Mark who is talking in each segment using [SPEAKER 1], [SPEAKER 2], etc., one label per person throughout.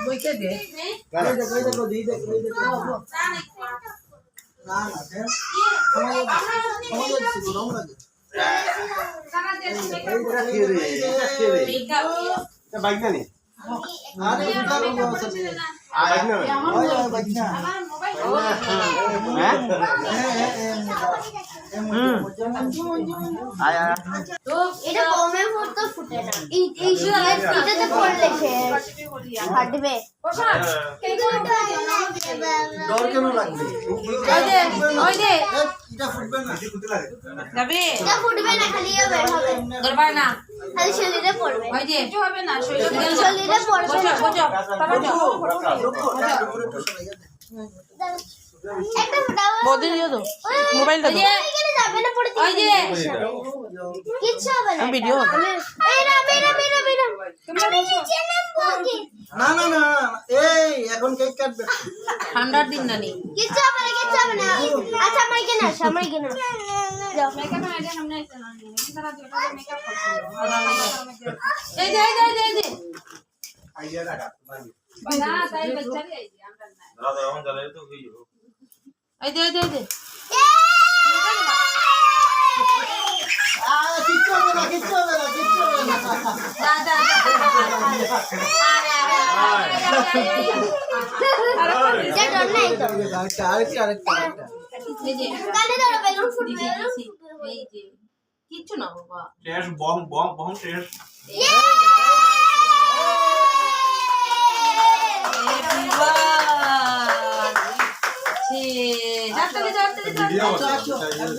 [SPEAKER 1] বইকে দে দেখো দি দেখো না না দেন আমাদের গরম লাগে সারা দেশ মেকআপ
[SPEAKER 2] বাইক না নি
[SPEAKER 1] আরে এটা কোন আছে
[SPEAKER 2] বাইক না
[SPEAKER 1] ওই বাইক না
[SPEAKER 3] আমার মোবাইল
[SPEAKER 2] আয়া
[SPEAKER 3] তো এটা বোমে ফুটতো ফুটে না এটাতে পড়লে ফাটবে ওঠা
[SPEAKER 1] ডর কেন লাগবে
[SPEAKER 3] ওই যে
[SPEAKER 1] এটা ফুটবে না
[SPEAKER 2] ফুটতে লাগে
[SPEAKER 3] যাবে এটা ফুটবে না খালি বের হবে দরবার না খালি শরীরে পড়বে ওই যে কিছু হবে না শরীরে পড়বে একটা ফটাও
[SPEAKER 4] বদি দিও তো মোবাইলটা দাও
[SPEAKER 3] এখানে যাবে না পড়ে ওই যে কিছু হবে না
[SPEAKER 4] ভিডিও
[SPEAKER 3] বেরা তোমরা নিচে নামবো কি
[SPEAKER 1] না না না এই এখন কেক কাটবে
[SPEAKER 4] ঠান্ডার দিন না নি
[SPEAKER 3] কিছু হবে না আচ্ছা আমরা এখানে আসো যাও মেকআপ আইডিয়া সামনে আসতে না সারা দুটো মেকআপ করতে এই যে
[SPEAKER 2] আইডিয়া রাখা মানে
[SPEAKER 3] না তাই বাচ্চারই আইডিয়া আমরা না
[SPEAKER 2] দাদা এখন চলে তো হই যাবে
[SPEAKER 4] এই দে
[SPEAKER 1] কিচ্ছু হবে না
[SPEAKER 3] দাদা আরে ডর নাই তো
[SPEAKER 1] আরেকটা
[SPEAKER 3] কানে ধরো বেলুন ফুটবে
[SPEAKER 4] এই যে কিচ্ছু না বাবা
[SPEAKER 2] টেস্ট বম টেস্ট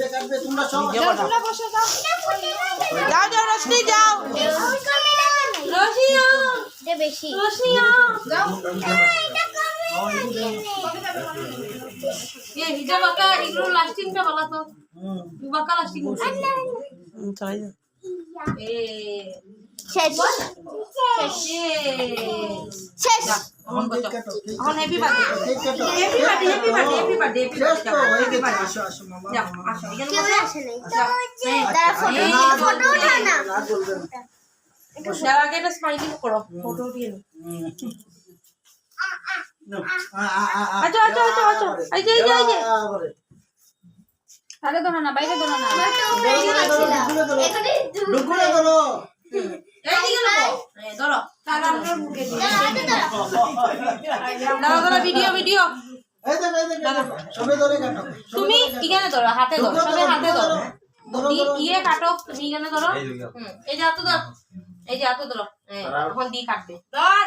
[SPEAKER 1] কাটবে তোমরা সব
[SPEAKER 4] যাও রশনি যাও
[SPEAKER 3] রশিয়া এটা বেশি রশিয়া যাও
[SPEAKER 4] ये हिजा बाका इग्रो लास्टिंग का वाला तो बाका लास्टिंग चलाई जा ए
[SPEAKER 3] শেষ
[SPEAKER 4] এখন হ্যাপি বার্থডে
[SPEAKER 1] আসো মামা
[SPEAKER 4] যাও আসো এখানে
[SPEAKER 3] কেউ
[SPEAKER 4] বসো
[SPEAKER 3] আসে নাই তারা ফটো উঠায় না
[SPEAKER 4] দাও আগে একটা স্মাইলি করো ফটো উঠিয়ে আচ্ছা এই যে
[SPEAKER 3] আগে ধরো না বাইরে ধরো না
[SPEAKER 1] ঢুকুরে ধরো
[SPEAKER 4] এই দিকে ধরো তাহলে আমরা মুখে দিই দাও ভিডিও
[SPEAKER 1] এই দেখো সবে ধরে কাটো
[SPEAKER 4] তুমি এখানে ধরো হাতে ধরো সবে হাতে ধরো দিয়ে কাটো তুমি এখানে ধরো এই যে হাতে ধরো এখন দিয়ে কাটবে ধর